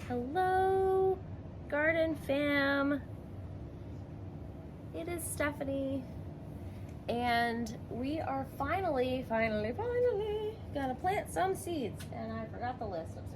Hello, garden fam. It is Stephanie, and we are finally gonna plant some seeds, and I forgot the list upstairs.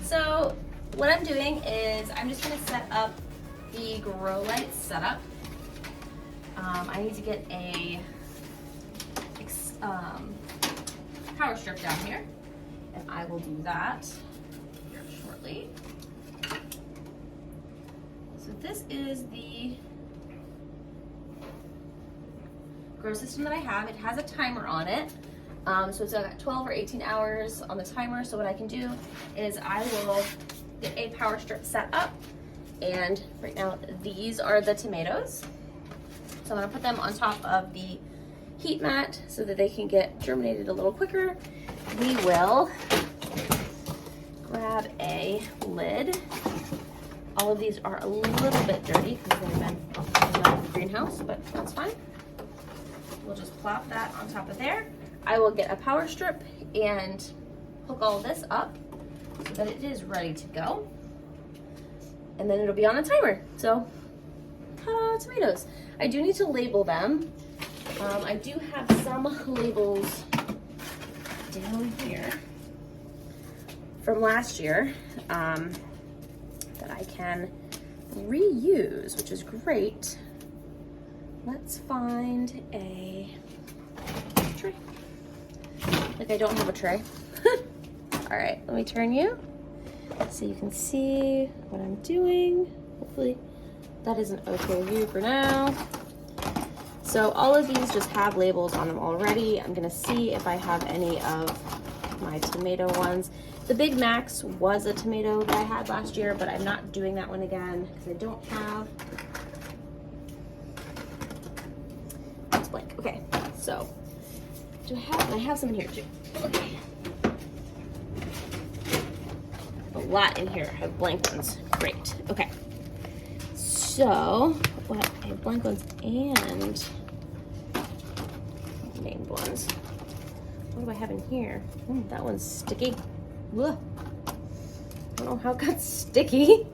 So what I'm doing is I'm just gonna set up the grow light setup. I need to get a power strip down here, and I will do that here shortly. So this is the grow system that I have. It has a timer on it. So it's got 12 or 18 hours on the timer. So what I can do is I will get a power strip set up, and right now these are the tomatoes. So I'm gonna put them on top of the heat mat so that they can get germinated a little quicker. We will grab a lid. All of these are a little bit dirty because they've been out of the greenhouse, but that's fine. We'll just plop that on top of there. I will get a power strip and hook all this up so that it is ready to go. And then it'll be on a timer. So ta-da, tomatoes. I do need to label them. I do have some labels down here from last year that I can reuse, which is great. Let's find a tray. Like I don't have a tray. All right, let me turn you so you can see what I'm doing. Hopefully that is an okay view for now. So all of these just have labels on them already. I'm gonna see if I have any of my tomato ones. The Big Macs was a tomato that I had last year, but I'm not doing that one again because I don't have. It's blank. Okay, so do I have some in here too? Okay. A lot in here. I have blank ones. Great. Okay. So, what? I have blank ones and named ones. What do I have in here? That one's sticky. Ugh. I don't know how it got sticky.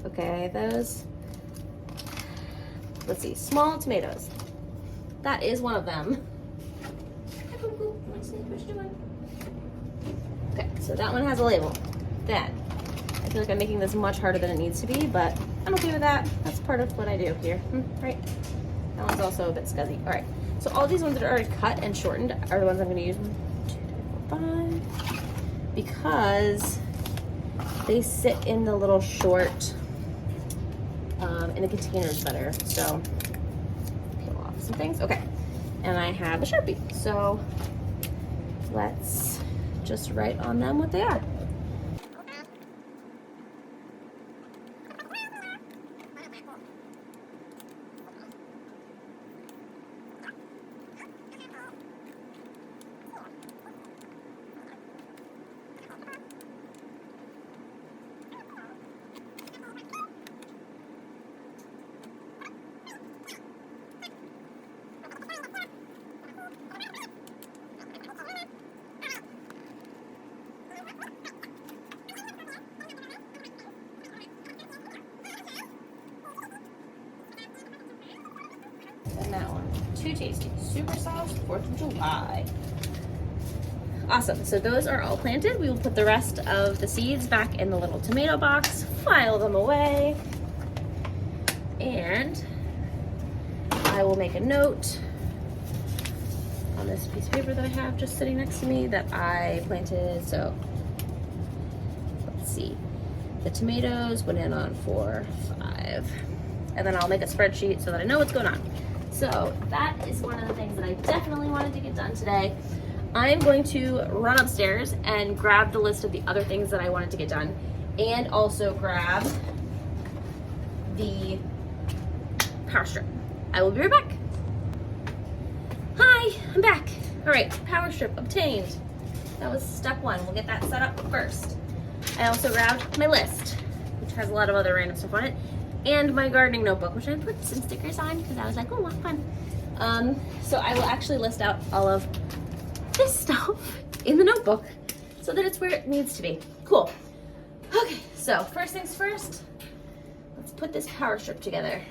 Okay, those. Let's see. Small tomatoes. That is one of them. Let's see what you're doing. Okay, so that one has a label. Then, I feel like I'm making this much harder than it needs to be, but I'm okay with that. That's part of what I do here, right? That one's also a bit scuzzy. All right, so all these ones that are already cut and shortened are the ones I'm gonna use. 1, 2, 3, 4, 5. Because they sit in the little short, in the containers better. So, peel off some things. Okay, and I have a Sharpie. So, let's just write on them what they are. And that one, too tasty. Supersauce, 4th of July. Awesome, so those are all planted. We will put the rest of the seeds back in the little tomato box, file them away, and I will make a note on this piece of paper that I have just sitting next to me that I planted. So let's see, the tomatoes went in on 4, 5, and then I'll make a spreadsheet so that I know what's going on. So that is one of the things that I definitely wanted to get done today. I'm going to run upstairs and grab the list of the other things that I wanted to get done, and also grab the power strip. I will be right back. Hi, I'm back. All right, power strip obtained. That was step 1. We'll get that set up first. I also grabbed my list, which has a lot of other random stuff on it, and my gardening notebook, which I put some stickers on because I was like, oh, what fun. So I will actually list out all of this stuff in the notebook so that it's where it needs to be. Cool. Okay, so first things first, let's put this power strip together.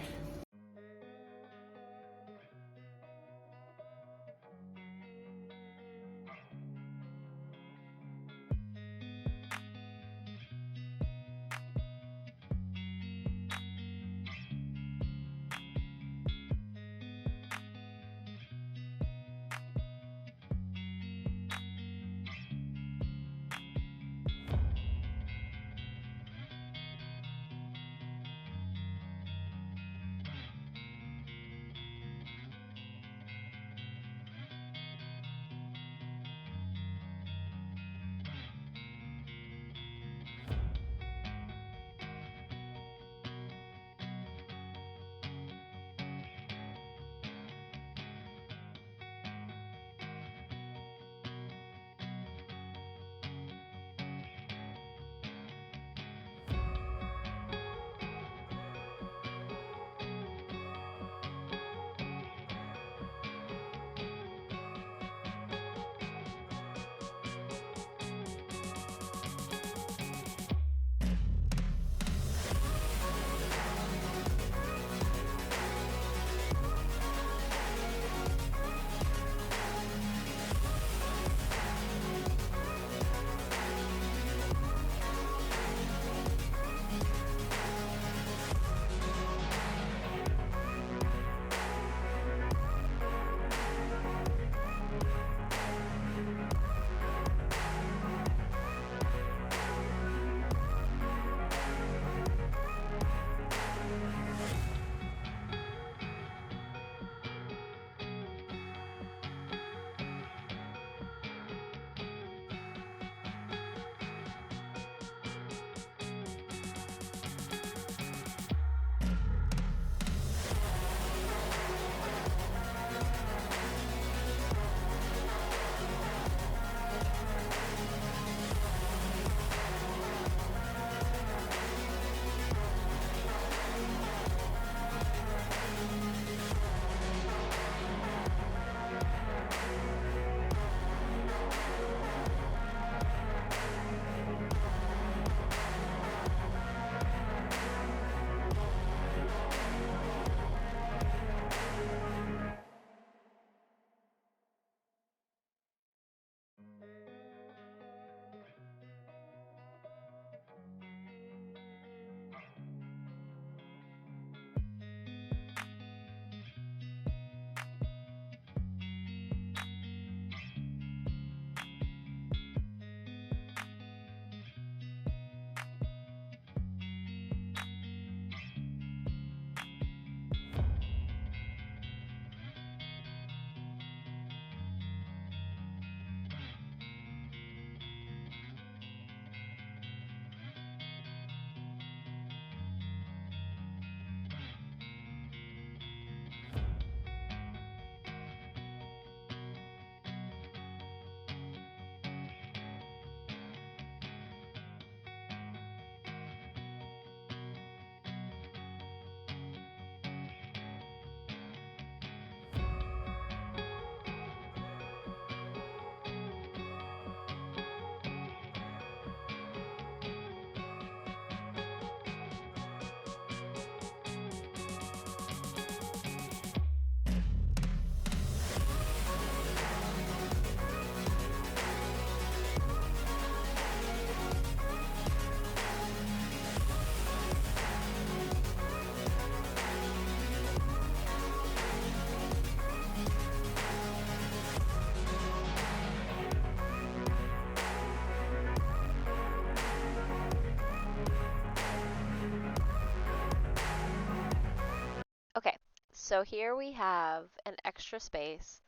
So here we have an extra space,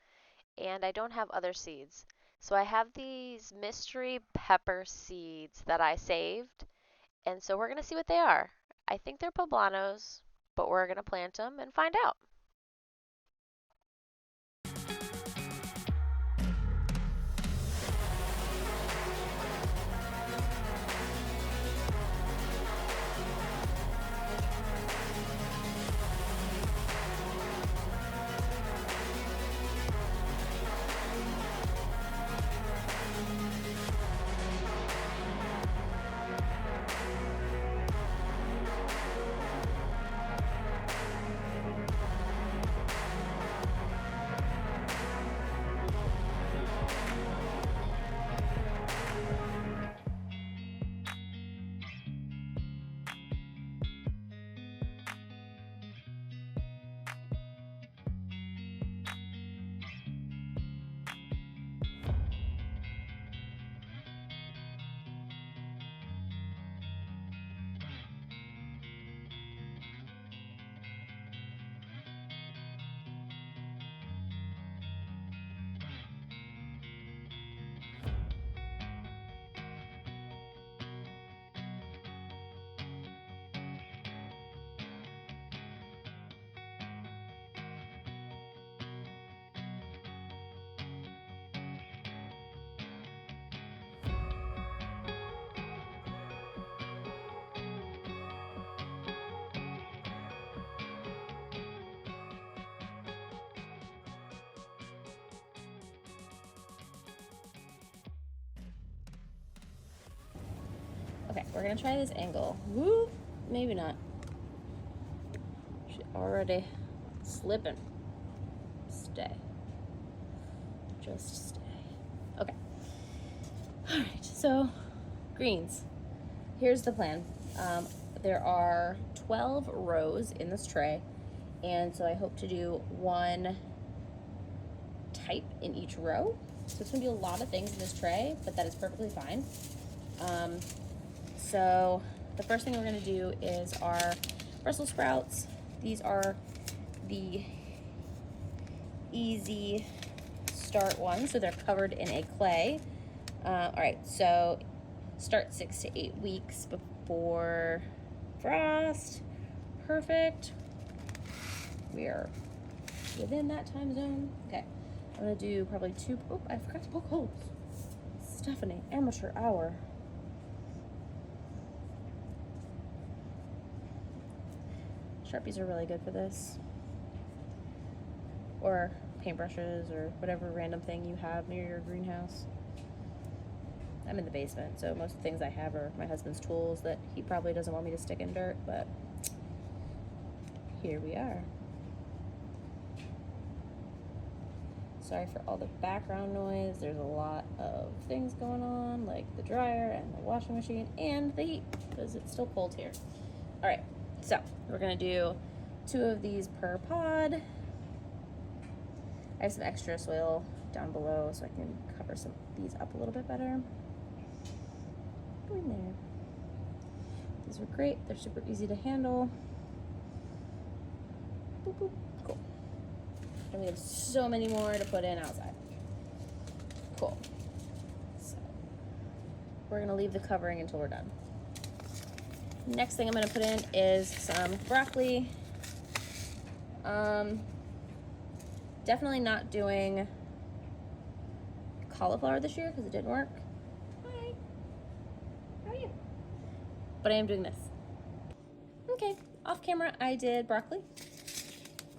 and I don't have other seeds. So I have these mystery pepper seeds that I saved, and so we're going to see what they are. I think they're poblanos, but we're going to plant them and find out. Okay, we're gonna try this angle. Woo! Maybe not. She's already slipping. Stay. Just stay. Okay. Alright, so greens. Here's the plan. There are 12 rows in this tray, and so I hope to do one type in each row. So it's gonna be a lot of things in this tray, but that is perfectly fine. So the first thing we're gonna do is our Brussels sprouts. These are the easy start ones, so they're covered in a clay. All right, so start 6 to 8 weeks before frost. Perfect. We are within that time zone. Okay, I'm gonna do probably 2. Oh, I forgot to poke holes. Stephanie, amateur hour. Sharpies are really good for this. Or paintbrushes or whatever random thing you have near your greenhouse. I'm in the basement, so most of the things I have are my husband's tools that he probably doesn't want me to stick in dirt, but here we are. Sorry for all the background noise. There's a lot of things going on, like the dryer and the washing machine and the heat, because it's still cold here. All right, so we're gonna do 2 of these per pod. I have some extra soil down below so I can cover some of these up a little bit better. Go in there. These are great. They're super easy to handle. Boop, boop. Cool. And we have so many more to put in outside. Cool. So we're gonna leave the covering until we're done. Next thing I'm gonna put in is some broccoli. Definitely not doing cauliflower this year because it didn't work. Hi, how are you? But I am doing this. Okay, off camera I did broccoli.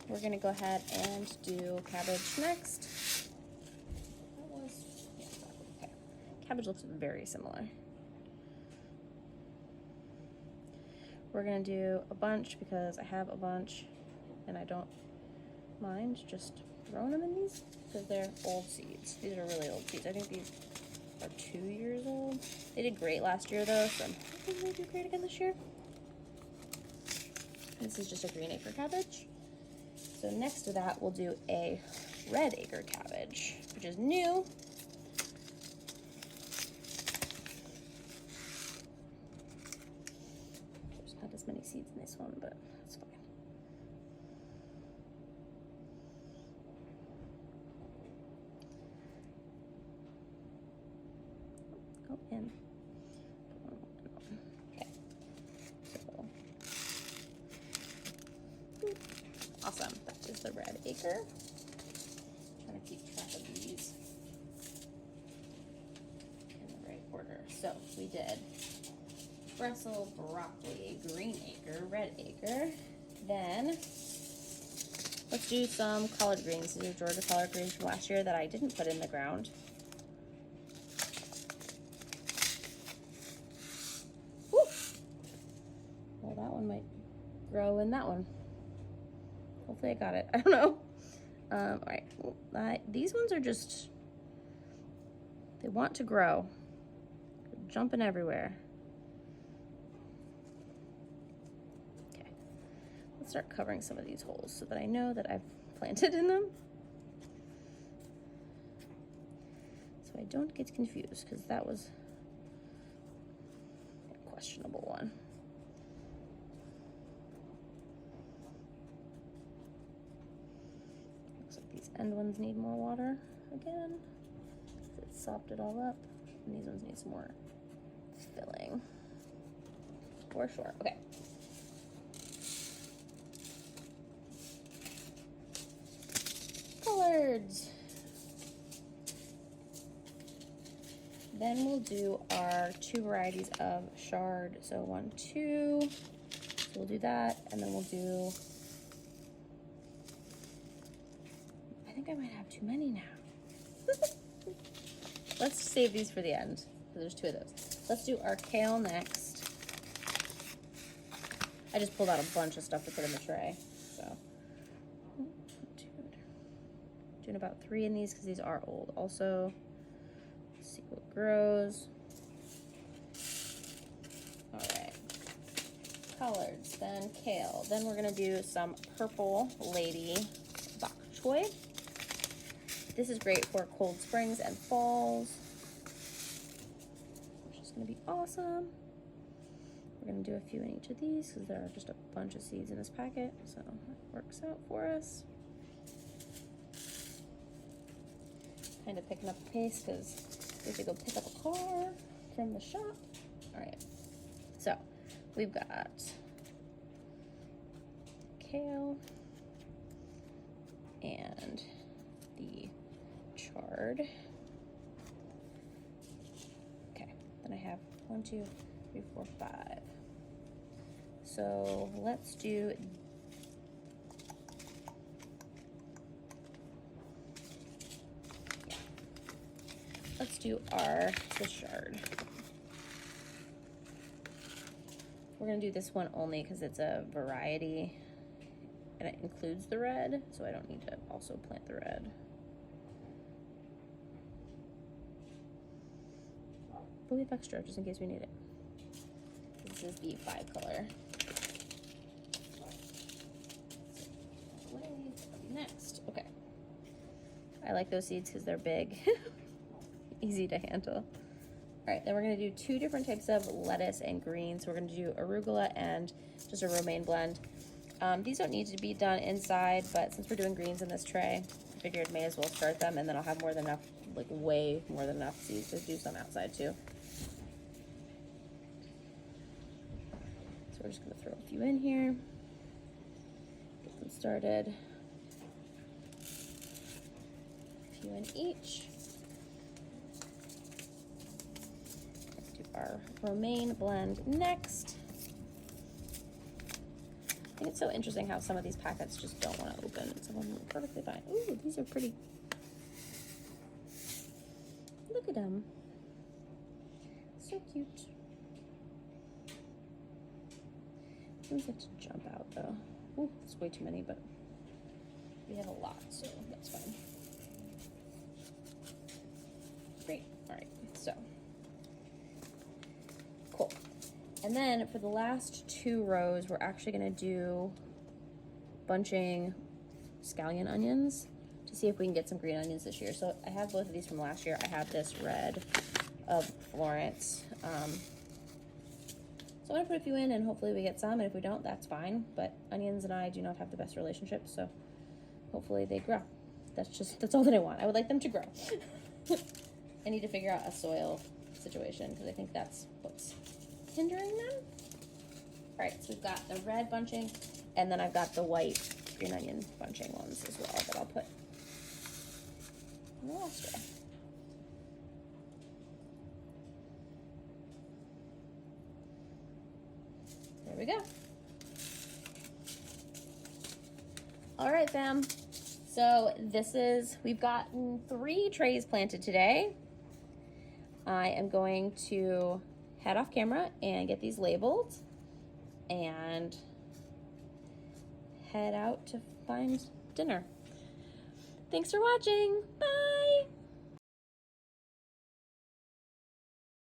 We're gonna go ahead and do cabbage next. That was, yeah, broccoli. Okay. Cabbage looks very similar. We're gonna do a bunch because I have a bunch and I don't mind just throwing them in these because they're old seeds. These are really old seeds. I think these are 2 years old. They did great last year though, so I'm hoping they do great again this year. This is just a green acre cabbage. So next to that, we'll do a red acre cabbage, which is new. There's not as many seeds in this one, but that's fine. go in. Okay. So, awesome. That is the red acre. Trying to keep track of these in the right order. So we did Brussel, broccoli, green acre, red acre. Then let's do some collard greens. These are Georgia collard greens from last year that I didn't put in the ground. Woo! Well, that one might grow in that one. Hopefully I got it. I don't know. All right. These ones are just, they want to grow. They're jumping everywhere. Okay. Let's start covering some of these holes so that I know that I've planted in them. So I don't get confused, because that was a questionable one. These end ones need more water again. It sopped it all up. And these ones need some more filling. For sure. Okay. Collards. Then we'll do our 2 varieties of Chard. So 1, 2. So we'll do that, and then we'll do, I think I might have too many now. Let's save these for the end, because there's 2 of those. Let's do our kale next. I just pulled out a bunch of stuff to put in the tray. So, doing about 3 in these, because these are old also. Let's see what grows. All right. Collards, then kale. Then we're gonna do some purple lady bok choy. This is great for cold springs and falls, which is gonna be awesome. We're gonna do a few in each of these because there are just a bunch of seeds in this packet, so that works out for us. Kind of picking up the pace because we have to go pick up a car from the shop. All right, so we've got kale and the chard. Okay, then I have 1, 2, 3, 4, 5. So let's do the chard. We're gonna do this one only because it's a variety and it includes the red, so I don't need to also plant the red. But we have extra just in case we need it. This is the 5 color. Next, okay. I like those seeds because they're big. Easy to handle. All right, then we're gonna do 2 different types of lettuce and greens. We're gonna do arugula and just a romaine blend. These don't need to be done inside, but since we're doing greens in this tray, I figured may as well start them, and then I'll have more than enough, like way more than enough seeds to do some outside too. So we're just gonna throw a few in here, get them started. A few in each. Our romaine blend next. I think it's so interesting how some of these packets just don't want to open. Some of them are perfectly fine. Ooh, these are pretty. Look at them. So cute. Things have to jump out though. Ooh, it's way too many, but we have a lot, so that's fine. Great. All right, so. Cool. And then for the last 2 rows, we're actually gonna do bunching scallion onions to see if we can get some green onions this year. So I have both of these from last year. I have this red of Florence. So I'm gonna put a few in and hopefully we get some, and if we don't, that's fine. But onions and I do not have the best relationship, so hopefully they grow. That's all that I want. I would like them to grow. I need to figure out a soil situation because I think that's what's hindering them. All right, so we've got the red bunching, and then I've got the white green onion bunching ones as well that I'll put in the last row. There we go. All right, fam. So we've gotten 3 trays planted today. I am going to head off camera and get these labeled and head out to find dinner. Thanks for watching. Bye.